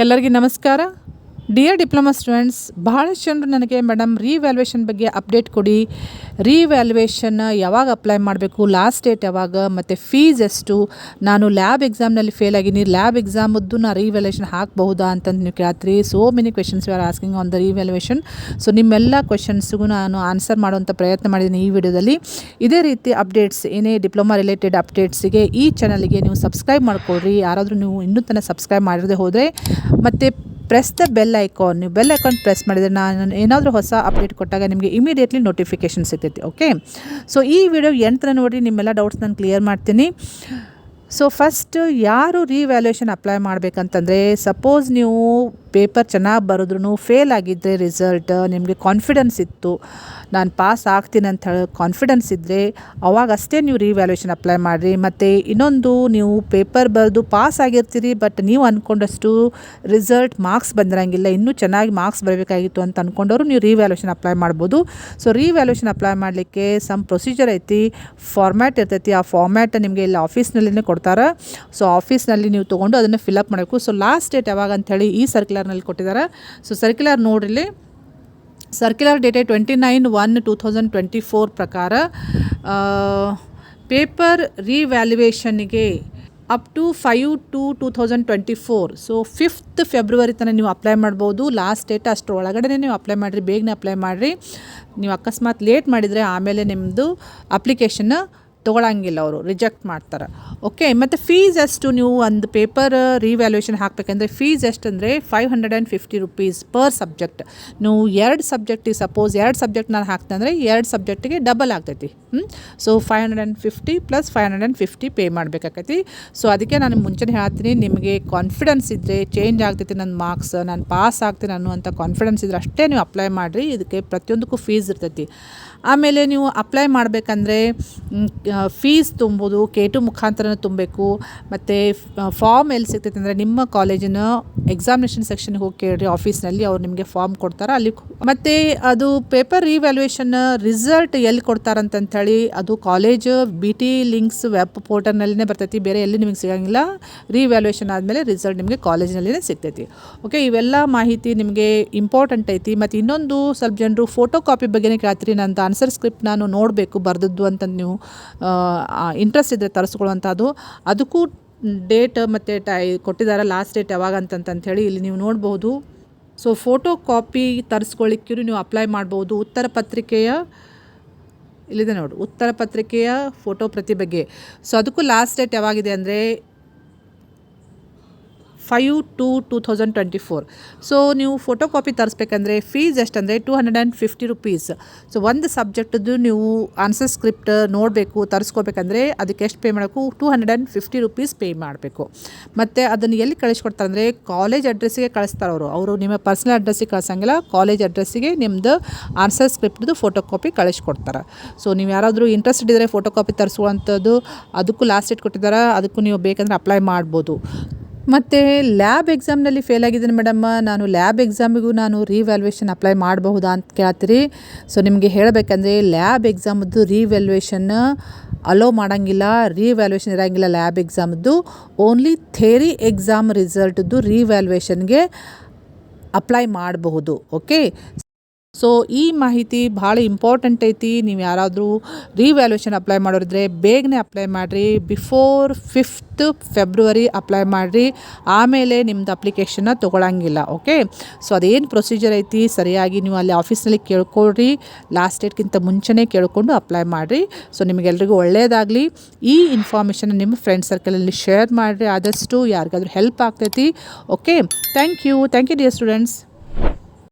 ಎಲ್ಲರಿಗೂ ನಮಸ್ಕಾರ. Dear diploma students, ಬಹಳಷ್ಟು ಜನರು ನನಗೆ ಮೇಡಮ್ ರೀವ್ಯಾಲ್ಯೂಯೇಷನ್ ಬಗ್ಗೆ ಅಪ್ಡೇಟ್ ಕೊಡಿ, ರೀವ್ಯಾಲ್ಯೂಯೇಷನ್ ಯಾವಾಗ ಅಪ್ಲೈ ಮಾಡಬೇಕು, ಲಾಸ್ಟ್ ಡೇಟ್ ಯಾವಾಗ, ಮತ್ತು ಫೀಸ್ ಎಷ್ಟು, ನಾನು ಲ್ಯಾಬ್ ಎಕ್ಸಾಮ್ನಲ್ಲಿ ಫೇಲ್ ಆಗಿನಿ, ಲ್ಯಾಬ್ ಎಕ್ಸಾಮದ್ದು ನಾನು ರೀವ್ಯಾಲ್ಯೂಯೇಷನ್ ಹಾಕಬಹುದಾ ಅಂತಂದು ನೀವು ಕೇಳ್ತೀರಿ. So many questions you are asking on the revaluation. So ನಿಮ್ಮೆಲ್ಲ ಕ್ವೆಶನ್ಸ್ಗೂ ನಾನು ಆನ್ಸರ್ ಮಾಡುವಂಥ ಪ್ರಯತ್ನ ಮಾಡಿದ್ದೀನಿ ಈ ವಿಡಿಯೋದಲ್ಲಿ. ಇದೇ ರೀತಿ ಅಪ್ಡೇಟ್ಸ್, ಏನೇ ಡಿಪ್ಲೊಮಾ ರಿಲೇಟೆಡ್ ಅಪ್ಡೇಟ್ಸಿಗೆ ಈ ಚಾನಲ್ಗೆ ನೀವು ಸಬ್ಸ್ಕ್ರೈಬ್ ಮಾಡ್ಕೊಳ್ರಿ. ಯಾರಾದರೂ ನೀವು ಇನ್ನೂ ತನಕ ಸಬ್ಸ್ಕ್ರೈಬ್ ಮಾಡಿರದೆ ಹೋದರೆ, ಮತ್ತು ಪ್ರೆಸ್ ದ ಬೆಲ್ ಐಕಾನ್, ನೀವು ಬೆಲ್ ಐಕಾನ್ ಪ್ರೆಸ್ ಮಾಡಿದರೆ ನಾನು ಏನಾದರೂ ಹೊಸ ಅಪ್ಡೇಟ್ ಕೊಟ್ಟಾಗ ನಿಮಗೆ ಇಮಿಡಿಯೇಟ್ಲಿ ನೋಟಿಫಿಕೇಷನ್ ಸಿಗ್ತೈತಿ. ಓಕೆ, ಸೊ ಈ ವಿಡಿಯೋ ಎಂಟರ ನೋಡಿ ನಿಮ್ಮೆಲ್ಲ ಡೌಟ್ಸ್ ನಾನು ಕ್ಲಿಯರ್ ಮಾಡ್ತೀನಿ. ಸೊ ಫಸ್ಟ್, ಯಾರು ರೀವ್ಯಾಲ್ಯೂಯೇಷನ್ ಅಪ್ಲೈ ಮಾಡಬೇಕಂತಂದರೆ, ಸಪೋಸ್ ನೀವು ಪೇಪರ್ ಚೆನ್ನಾಗಿ ಬರೆದ್ರೂ ಫೇಲ್ ಆಗಿದ್ದರೆ, ರಿಸಲ್ಟ್ ನಿಮಗೆ ಕಾನ್ಫಿಡೆನ್ಸ್ ಇತ್ತು ನಾನು ಪಾಸ್ ಆಗ್ತೀನಿ ಅಂತ ಹೇಳಿ ಕಾನ್ಫಿಡೆನ್ಸ್ ಇದ್ದರೆ ಅವಾಗ ಅಷ್ಟೇ ನೀವು ರೀವ್ಯಾಲ್ಯೂಯೇಷನ್ ಅಪ್ಲೈ ಮಾಡಿರಿ. ಮತ್ತು ಇನ್ನೊಂದು, ನೀವು ಪೇಪರ್ ಬರೆದು ಪಾಸ್ ಆಗಿರ್ತೀರಿ, ಬಟ್ ನೀವು ಅಂದ್ಕೊಂಡಷ್ಟು ರಿಸಲ್ಟ್ ಮಾರ್ಕ್ಸ್ ಬಂದಿರಂಗಿಲ್ಲ, ಇನ್ನೂ ಚೆನ್ನಾಗಿ ಮಾರ್ಕ್ಸ್ ಬರಬೇಕಾಗಿತ್ತು ಅಂತ ಅಂದ್ಕೊಂಡವರು ನೀವು ರೀವ್ಯಾಲ್ಯೂಯೇಷನ್ ಅಪ್ಲೈ ಮಾಡ್ಬೋದು. ಸೊ ರೀವ್ಯಾಲ್ಯೂಯೇಷನ್ ಅಪ್ಲೈ ಮಾಡಲಿಕ್ಕೆ ಸಮ್ ಪ್ರೊಸೀಜರ್ ಐತಿ, ಫಾರ್ಮ್ಯಾಟ್ ಇರ್ತೈತಿ. ಆ ಫಾರ್ಮ್ಯಾಟ್ ನಿಮಗೆ ಇಲ್ಲಿ ಆಫೀಸ್ನಲ್ಲಿನೇ ಕೊಡ್ತಾರೆ. ಸೊ ಆಫೀಸ್ನಲ್ಲಿ ನೀವು ತೊಗೊಂಡು ಅದನ್ನು ಫಿಲಪ್ ಮಾಡಬೇಕು. ಸೊ ಲಾಸ್ಟ್ ಡೇಟ್ ಯಾವಾಗ ಅಂಥೇಳಿ ಈ ಸರ್ಕ್ಯುಲರ್ನಲ್ಲಿ ಕೊಟ್ಟಿದ್ದಾರೆ. ಸೊ ಸರ್ಕ್ಯುಲರ್ ನೋಡ್ರಿ, ಸರ್ಕ್ಯುಲರ್ ಡೇಟೆಡ್ 29/1/2024 ಪ್ರಕಾರ ಪೇಪರ್ ರೀವ್ಯಾಲ್ಯೂಯೇಷನ್ಗೆ up to 5/2/2024, so 5th February ತನಕ ನೀವು ಅಪ್ಲೈ ಮಾಡ್ಬೋದು. ಲಾಸ್ಟ್ ಡೇಟ್ ಅಷ್ಟರ ಒಳಗಡೆ ನೀವು ಅಪ್ಲೈ ಮಾಡಿರಿ, ಬೇಗನೆ ಅಪ್ಲೈ ಮಾಡಿರಿ. ನೀವು ಅಕಸ್ಮಾತ್ ಲೇಟ್ ಮಾಡಿದರೆ ಆಮೇಲೆ ನಿಮ್ಮದು ಅಪ್ಲಿಕೇಶನ್ ತೊಗೊಳಂಗಿಲ್ಲ, ಅವರು ರಿಜೆಕ್ಟ್ ಮಾಡ್ತಾರೆ. ಓಕೆ, ಮತ್ತು ಫೀಸ್ ಎಷ್ಟು, ನೀವು ಒಂದು ಪೇಪರ್ ರೀವ್ಯಾಲ್ಯೂಯೇಷನ್ ಹಾಕಬೇಕಂದ್ರೆ ಫೀಸ್ ಎಷ್ಟು ಅಂದರೆ 550 ರೂಪೀಸ್ ಪರ್ ಸಬ್ಜೆಕ್ಟ್. ನೀವು 2 ಸಬ್ಜೆಕ್ಟಿಗೆ, ಸಪೋಸ್ 2 ಸಬ್ಜೆಕ್ಟ್ ನಾನು ಹಾಕ್ತೆ ಅಂದರೆ 2 ಸಬ್ಜೆಕ್ಟಿಗೆ ಡಬಲ್ ಆಗ್ತೈತಿ. ಸೊ 550 + 550 ಪೇ ಮಾಡಬೇಕಾಕೈತಿ. ಸೊ ಅದಕ್ಕೆ ನಾನು ಮುಂಚೆನೇ ಹೇಳ್ತೀನಿ, ನಿಮಗೆ ಕಾನ್ಫಿಡೆನ್ಸ್ ಇದ್ದರೆ, ಚೇಂಜ್ ಆಗ್ತೈತಿ ನನ್ನ ಮಾರ್ಕ್ಸ್, ನಾನು ಪಾಸ್ ಆಗ್ತೀನಿ ಅನ್ನುವಂಥ ಕಾನ್ಫಿಡೆನ್ಸ್ ಇದ್ದರೆ ಅಷ್ಟೇ ನೀವು ಅಪ್ಲೈ ಮಾಡಿರಿ. ಇದಕ್ಕೆ ಪ್ರತಿಯೊಂದಕ್ಕೂ ಫೀಸ್ ಇರ್ತೈತಿ. ಆಮೇಲೆ ನೀವು ಅಪ್ಲೈ ಮಾಡಬೇಕಂದ್ರೆ ಫೀಸ್ ತುಂಬೋದು K2 ಮುಖಾಂತರ ತುಂಬಬೇಕು. ಮತ್ತು ಫಾರ್ಮ್ ಎಲ್ಲಿ ಸಿಗ್ತೈತೆ ಅಂದರೆ, ನಿಮ್ಮ ಕಾಲೇಜಿನ ಎಕ್ಸಾಮಿನೇಷನ್ ಸೆಕ್ಷನ್ಗೆ ಹೋಗಿ ಕೇಳಿರಿ, ಆಫೀಸ್ನಲ್ಲಿ ಅವ್ರು ನಿಮಗೆ ಫಾರ್ಮ್ ಕೊಡ್ತಾರೆ ಅಲ್ಲಿ. ಮತ್ತು ಅದು ಪೇಪರ್ ರೀವ್ಯಾಲ್ಯೂಯೇಷನ್ ರಿಸಲ್ಟ್ ಎಲ್ಲಿ ಕೊಡ್ತಾರಂತಂಥೇಳಿ, ಅದು ಕಾಲೇಜ್ BT ಲಿಂಕ್ಸ್ ವೆಬ್ ಪೋರ್ಟಲ್ನಲ್ಲಿನೇ ಬರ್ತೈತಿ, ಬೇರೆ ಎಲ್ಲಿ ನಿಮಗೆ ಸಿಗೋಂಗಿಲ್ಲ. ರೀವ್ಯಾಲ್ಯೂಯೇಷನ್ ಆದಮೇಲೆ ರಿಸಲ್ಟ್ ನಿಮಗೆ ಕಾಲೇಜಿನಲ್ಲಿನೇ ಸಿಗ್ತೈತಿ. ಓಕೆ, ಇವೆಲ್ಲ ಮಾಹಿತಿ ನಿಮಗೆ ಇಂಪಾರ್ಟೆಂಟ್ ಐತಿ. ಮತ್ತು ಇನ್ನೊಂದು, ಸ್ವಲ್ಪ ಜನರು ಫೋಟೋ ಕಾಪಿ ಬಗ್ಗೆನೇ ಕೇಳ್ತೀರಿ, ನಂದು ಆನ್ಸರ್ ಸ್ಕ್ರಿಪ್ಟ್ ನಾನು ನೋಡಬೇಕು ಬರೆದದ್ದು ಅಂತಂದು ನೀವು ಇಂಟ್ರೆಸ್ಟ್ ಇದ್ದರೆ ತರಿಸ್ಕೊಳ್ಳುವಂಥದ್ದು. ಅದಕ್ಕೂ ಡೇಟ್ ಮತ್ತು ಕೊಟ್ಟಿದ್ದಾರೆ, ಲಾಸ್ಟ್ ಡೇಟ್ ಯಾವಾಗ ಅಂತಂಥೇಳಿ ಇಲ್ಲಿ ನೀವು ನೋಡ್ಬೋದು. ಸೊ ಫೋಟೋ ಕಾಪಿ ತರಿಸ್ಕೊಳ್ಳಿಕ್ಕೂ ನೀವು ಅಪ್ಲೈ ಮಾಡ್ಬೋದು. ಉತ್ತರ ಪತ್ರಿಕೆಯ ಇಲ್ಲಿದೆ ನೋಡಿ, ಉತ್ತರ ಪತ್ರಿಕೆಯ ಫೋಟೋ ಪ್ರತಿ ಬಗ್ಗೆ. ಸೊ ಅದಕ್ಕೂ ಲಾಸ್ಟ್ ಡೇಟ್ ಯಾವಾಗಿದೆ ಅಂದರೆ 5/2/2024. ಸೊ ನೀವು ಫೋಟೋ ಕಾಪಿ ತರಿಸ್ಬೇಕಂದ್ರೆ ಫೀಸ್ ಎಷ್ಟಂದರೆ 250 ರೂಪೀಸ್. ಸೊ ಒಂದು ಸಬ್ಜೆಕ್ಟದ್ದು ನೀವು ಆನ್ಸರ್ ಸ್ಕ್ರಿಪ್ಟ್ ನೋಡಬೇಕು, ತರಿಸ್ಕೋಬೇಕಂದ್ರೆ ಅದಕ್ಕೆ ಎಷ್ಟು ಪೇ ಮಾಡಬೇಕು, 250 ರೂಪೀಸ್ ಪೇ ಮಾಡಬೇಕು. ಮತ್ತು ಅದನ್ನು ಎಲ್ಲಿ ಕಳಿಸ್ಕೊಡ್ತಾರೆ ಅಂದರೆ, ಕಾಲೇಜ್ ಅಡ್ರೆಸ್ಸಿಗೆ ಕಳಿಸ್ತಾರೆ ಅವರು ನಿಮ್ಮ ಪರ್ಸ್ನಲ್ ಅಡ್ರೆಸ್ಸಿಗೆ ಕಳಿಸಂಗಿಲ್ಲ, ಕಾಲೇಜ್ ಅಡ್ರೆಸ್ಸಿಗೆ ನಿಮ್ಮದು ಆನ್ಸರ್ ಸ್ಕ್ರಿಪ್ಟ್ದು ಫೋಟೋ ಕಾಪಿ ಕಳಿಸ್ಕೊಡ್ತಾರೆ. ಸೊ ನೀವು ಯಾರಾದರೂ ಇಂಟ್ರೆಸ್ಟೆಡ್ ಇದ್ದರೆ ಫೋಟೋ ಕಾಪಿ ತರಿಸುವಂಥದ್ದು, ಅದಕ್ಕೂ ಲಾಸ್ಟ್ ಡೇಟ್ ಕೊಟ್ಟಿದ್ದಾರೆ, ಅದಕ್ಕೂ ನೀವು ಬೇಕಂದ್ರೆ ಅಪ್ಲೈ ಮಾಡ್ಬೋದು. ಮತ್ತು ಲ್ಯಾಬ್ ಎಕ್ಸಾಮ್ನಲ್ಲಿ ಫೇಲ್ ಆಗಿದ್ದೀನಿ ಮೇಡಮ್, ನಾನು ಲ್ಯಾಬ್ ಎಕ್ಸಾಮಿಗೂ ನಾನು ರೀವ್ಯಾಲ್ಯೂಯೇಷನ್ ಅಪ್ಲೈ ಮಾಡಬಹುದಾ ಅಂತ ಕೇಳ್ತೀರಿ. ಸೊ ನಿಮಗೆ ಹೇಳಬೇಕಂದ್ರೆ, ಲ್ಯಾಬ್ ಎಕ್ಸಾಮದ್ದು ರೀವ್ಯಾಲ್ಯೂಯೇಷನ್ ಅಲೋ ಮಾಡೋಂಗಿಲ್ಲ, ರೀವ್ಯಾಲ್ಯೂಯೇಷನ್ ಇರೋಂಗಿಲ್ಲ ಲ್ಯಾಬ್ ಎಕ್ಸಾಮದ್ದು. ಓನ್ಲಿ ಥೇರಿ ಎಕ್ಸಾಮ್ ರಿಸಲ್ಟ್ದು ರೀವ್ಯಾಲ್ಯೂಯೇಷನ್ಗೆ ಅಪ್ಲೈ ಮಾಡಬಹುದು. ಓಕೆ, ಸೊ ಈ ಮಾಹಿತಿ ಭಾಳ ಇಂಪಾರ್ಟೆಂಟ್ ಐತಿ. ನೀವು ಯಾರಾದರೂ ರೀವ್ಯಾಲ್ಯೂಯೇಷನ್ ಅಪ್ಲೈ ಮಾಡೋರಿದ್ರೆ ಬೇಗನೆ ಅಪ್ಲೈ ಮಾಡಿರಿ, ಬಿಫೋರ್ 5th ಫೆಬ್ರವರಿ ಅಪ್ಲೈ ಮಾಡಿರಿ, ಆಮೇಲೆ ನಿಮ್ಮದು ಅಪ್ಲಿಕೇಶನ್ನ ತೊಗೊಳಂಗಿಲ್ಲ. ಓಕೆ, ಸೊ ಅದೇನು ಪ್ರೊಸೀಜರ್ ಐತಿ ಸರಿಯಾಗಿ ನೀವು ಅಲ್ಲಿ ಆಫೀಸ್ನಲ್ಲಿ ಕೇಳ್ಕೊಳ್ರಿ, ಲಾಸ್ಟ್ ಡೇಟ್ಗಿಂತ ಮುಂಚೆನೇ ಕೇಳ್ಕೊಂಡು ಅಪ್ಲೈ ಮಾಡಿರಿ. ಸೊ ನಿಮಗೆಲ್ರಿಗೂ ಒಳ್ಳೆಯದಾಗಲಿ. ಈ ಇನ್ಫಾರ್ಮೇಷನ್ ನಿಮ್ಮ ಫ್ರೆಂಡ್ ಸರ್ಕಲಲ್ಲಿ ಶೇರ್ ಮಾಡಿರಿ, ಆದಷ್ಟು ಯಾರಿಗಾದ್ರೂ ಹೆಲ್ಪ್ ಆಗ್ತೈತಿ. Okay, thank you dear students.